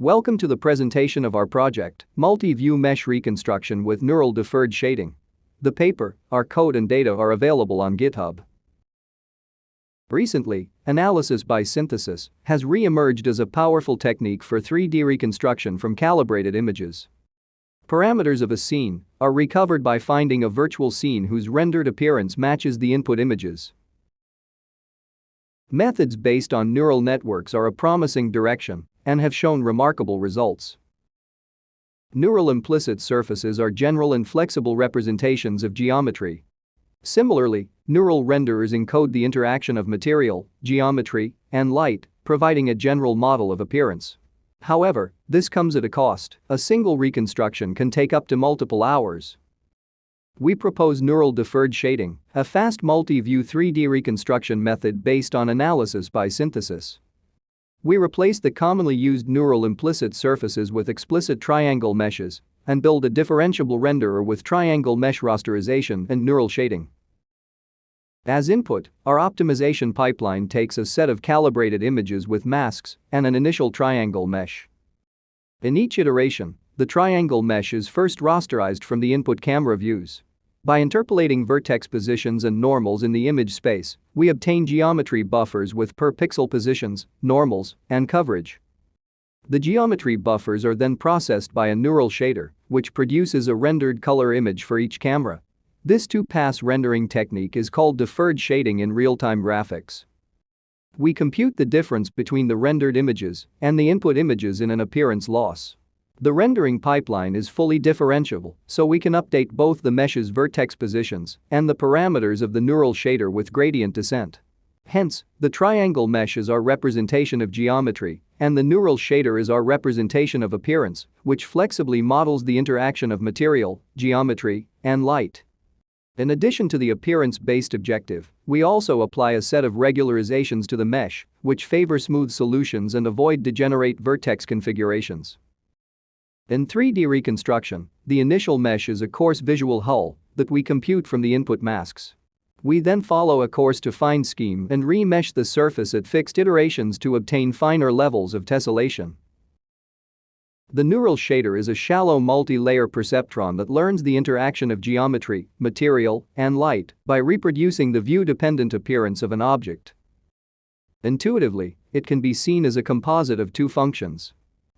Welcome to the presentation of our project, Multi-View Mesh Reconstruction with Neural Deferred Shading. The paper, our code and data are available on GitHub. Recently, analysis by synthesis has re-emerged as a powerful technique for 3D reconstruction from calibrated images. Parameters of a scene are recovered by finding a virtual scene whose rendered appearance matches the input images. Methods based on neural networks are a promising direction and have shown remarkable results. Neural implicit surfaces are general and flexible representations of geometry. Similarly, neural renderers encode the interaction of material, geometry, and light, providing a general model of appearance. However, this comes at a cost. A single reconstruction can take up to multiple hours. We propose neural deferred shading, a fast multi-view 3D reconstruction method based on analysis by synthesis. We replace the commonly used neural implicit surfaces with explicit triangle meshes and build a differentiable renderer with triangle mesh rasterization and neural shading. As input, our optimization pipeline takes a set of calibrated images with masks and an initial triangle mesh. In each iteration, the triangle mesh is first rasterized from the input camera views. By interpolating vertex positions and normals in the image space, we obtain geometry buffers with per-pixel positions, normals, and coverage. The geometry buffers are then processed by a neural shader, which produces a rendered color image for each camera. This two-pass rendering technique is called deferred shading in real-time graphics. We compute the difference between the rendered images and the input images in an appearance loss. The rendering pipeline is fully differentiable, so we can update both the mesh's vertex positions and the parameters of the neural shader with gradient descent. Hence, the triangle mesh is our representation of geometry, and the neural shader is our representation of appearance, which flexibly models the interaction of material, geometry, and light. In addition to the appearance-based objective, we also apply a set of regularizations to the mesh, which favor smooth solutions and avoid degenerate vertex configurations. In 3D reconstruction, the initial mesh is a coarse visual hull that we compute from the input masks. We then follow a coarse-to-fine scheme and remesh the surface at fixed iterations to obtain finer levels of tessellation. The neural shader is a shallow multi-layer perceptron that learns the interaction of geometry, material, and light by reproducing the view-dependent appearance of an object. Intuitively, it can be seen as a composite of two functions.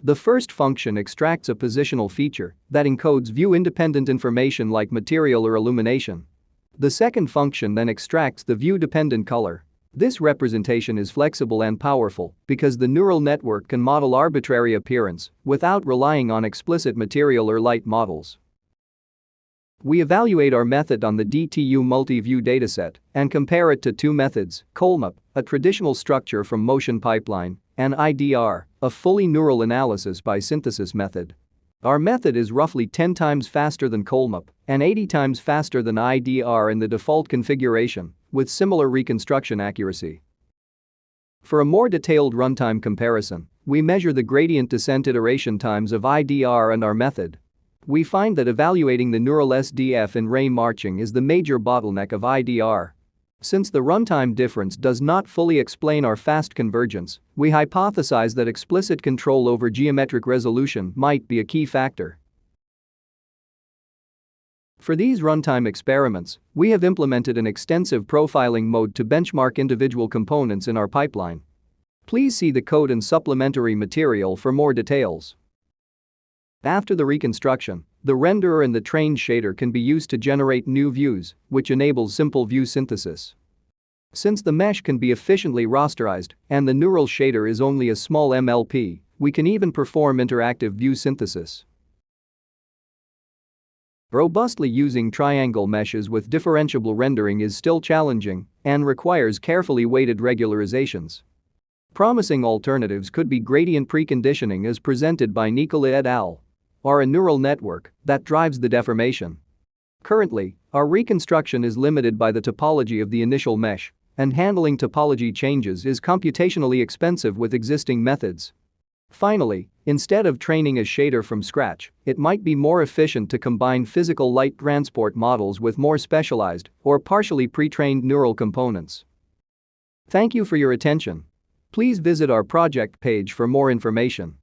The first function extracts a positional feature that encodes view-independent information like material or illumination. The second function then extracts the view-dependent color. This representation is flexible and powerful because the neural network can model arbitrary appearance without relying on explicit material or light models. We evaluate our method on the DTU multi-view dataset and compare it to two methods, COLMAP, a traditional structure from motion pipeline, and IDR, a fully neural analysis by synthesis method. Our method is roughly 10 times faster than COLMAP and 80 times faster than IDR in the default configuration, with similar reconstruction accuracy. For a more detailed runtime comparison, we measure the gradient descent iteration times of IDR and our method. We find that evaluating the neural SDF in ray marching is the major bottleneck of IDR. Since the runtime difference does not fully explain our fast convergence, we hypothesize that explicit control over geometric resolution might be a key factor. For these runtime experiments, we have implemented an extensive profiling mode to benchmark individual components in our pipeline. Please see the code and supplementary material for more details. After the reconstruction, the renderer and the trained shader can be used to generate new views, which enables simple view synthesis. Since the mesh can be efficiently rasterized and the neural shader is only a small MLP, we can even perform interactive view synthesis. Robustly using triangle meshes with differentiable rendering is still challenging and requires carefully weighted regularizations. Promising alternatives could be gradient preconditioning as presented by Nicola et al., or a neural network that drives the deformation. Currently, our reconstruction is limited by the topology of the initial mesh, and handling topology changes is computationally expensive with existing methods. Finally, instead of training a shader from scratch, it might be more efficient to combine physical light transport models with more specialized or partially pre-trained neural components. Thank you for your attention. Please visit our project page for more information.